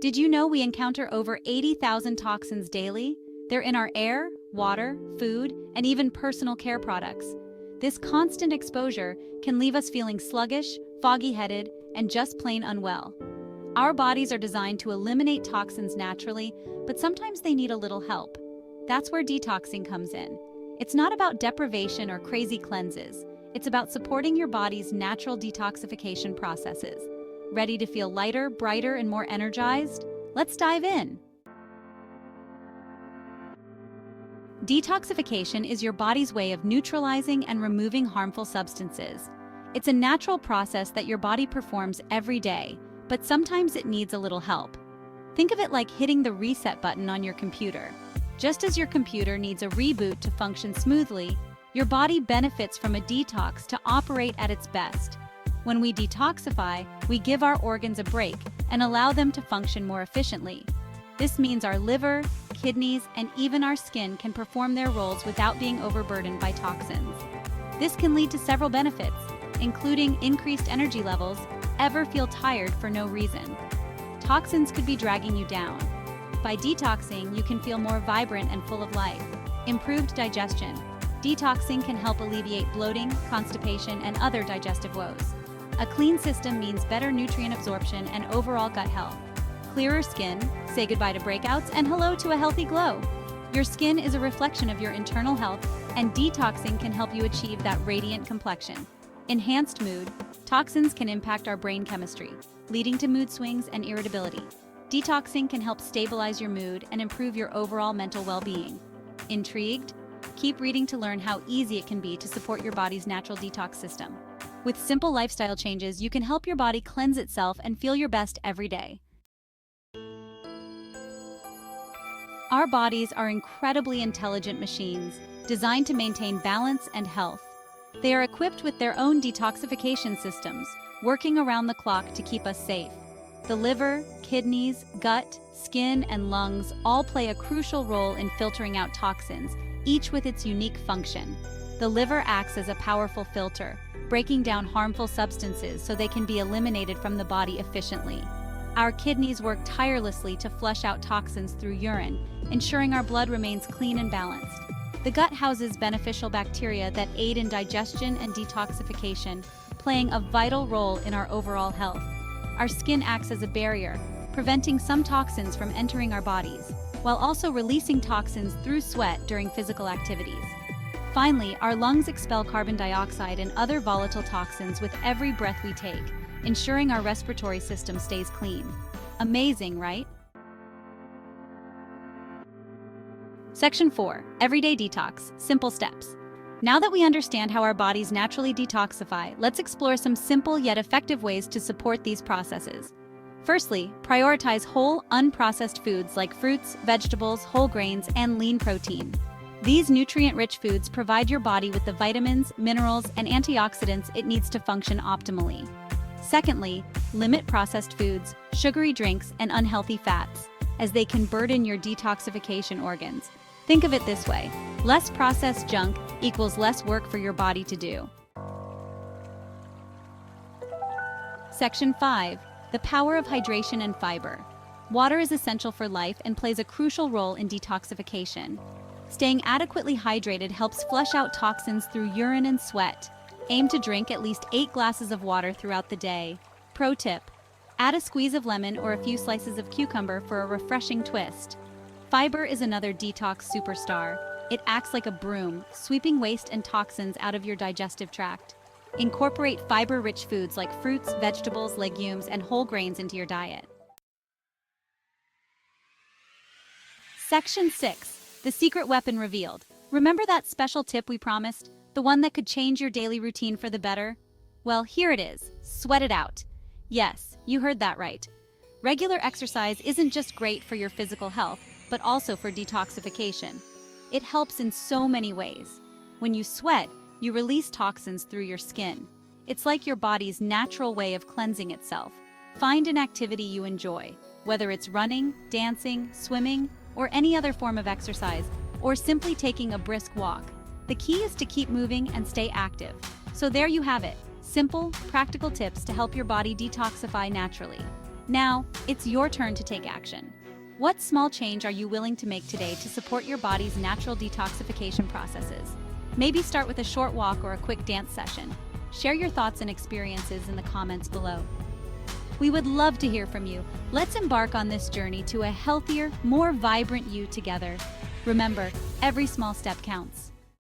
Did you know we encounter over 80,000 toxins daily? They're in our air, water, food, and even personal care products. This constant exposure can leave us feeling sluggish, foggy-headed, and just plain unwell. Our bodies are designed to eliminate toxins naturally, but sometimes they need a little help. That's where detoxing comes in. It's not about deprivation or crazy cleanses. It's about supporting your body's natural detoxification processes. Ready to feel lighter, brighter, and more energized? Let's dive in. Detoxification is your body's way of neutralizing and removing harmful substances. It's a natural process that your body performs every day, but sometimes it needs a little help. Think of it like hitting the reset button on your computer. Just as your computer needs a reboot to function smoothly, your body benefits from a detox to operate at its best. When we detoxify, we give our organs a break and allow them to function more efficiently. This means our liver, kidneys, and even our skin can perform their roles without being overburdened by toxins. This can lead to several benefits, including increased energy levels. Ever feel tired for no reason? Toxins could be dragging you down. By detoxing, you can feel more vibrant and full of life. Improved digestion. Detoxing can help alleviate bloating, constipation, and other digestive woes. A clean system means better nutrient absorption and overall gut health. Clearer skin, say goodbye to breakouts and hello to a healthy glow. Your skin is a reflection of your internal health, and detoxing can help you achieve that radiant complexion. Enhanced mood. Toxins can impact our brain chemistry, leading to mood swings and irritability. Detoxing can help stabilize your mood and improve your overall mental well-being. Intrigued? Keep reading to learn how easy it can be to support your body's natural detox system. With simple lifestyle changes, you can help your body cleanse itself and feel your best every day. Our bodies are incredibly intelligent machines, designed to maintain balance and health. They are equipped with their own detoxification systems, working around the clock to keep us safe. The liver, kidneys, gut, skin, and lungs all play a crucial role in filtering out toxins, each with its unique function. The liver acts as a powerful filter, breaking down harmful substances so they can be eliminated from the body efficiently. Our kidneys work tirelessly to flush out toxins through urine, ensuring our blood remains clean and balanced. The gut houses beneficial bacteria that aid in digestion and detoxification, playing a vital role in our overall health. Our skin acts as a barrier, preventing some toxins from entering our bodies, while also releasing toxins through sweat during physical activities. Finally, our lungs expel carbon dioxide and other volatile toxins with every breath we take, ensuring our respiratory system stays clean. Amazing, right? Section 4. Everyday Detox. Simple steps. Now that we understand how our bodies naturally detoxify, let's explore some simple yet effective ways to support these processes. Firstly, prioritize whole, unprocessed foods like fruits, vegetables, whole grains, and lean protein. These nutrient-rich foods provide your body with the vitamins, minerals, and antioxidants it needs to function optimally. Secondly, limit processed foods, sugary drinks, and unhealthy fats, as they can burden your detoxification organs. Think of it this way: less processed junk equals less work for your body to do. Section 5. The power of hydration and fiber. Water is essential for life and plays a crucial role in detoxification. Staying adequately hydrated helps flush out toxins through urine and sweat. Aim to drink at least 8 glasses of water throughout the day. Pro tip: add a squeeze of lemon or a few slices of cucumber for a refreshing twist. Fiber is another detox superstar. It acts like a broom, sweeping waste and toxins out of your digestive tract. Incorporate fiber-rich foods like fruits, vegetables, legumes, and whole grains into your diet. Section 6. The secret weapon revealed. Remember that special tip we promised? The one that could change your daily routine for the better? Well, here it is. Sweat it out. Yes, you heard that right. Regular exercise isn't just great for your physical health, but also for detoxification. It helps in so many ways. When you sweat, you release toxins through your skin. It's like your body's natural way of cleansing itself. Find an activity you enjoy, whether it's running, dancing, swimming, or any other form of exercise, or simply taking a brisk walk. The key is to keep moving and stay active. So there you have it, simple, practical tips to help your body detoxify naturally. Now, it's your turn to take action. What small change are you willing to make today to support your body's natural detoxification processes? Maybe start with a short walk or a quick dance session. Share your thoughts and experiences in the comments below. We would love to hear from you. Let's embark on this journey to a healthier, more vibrant you together. Remember, every small step counts.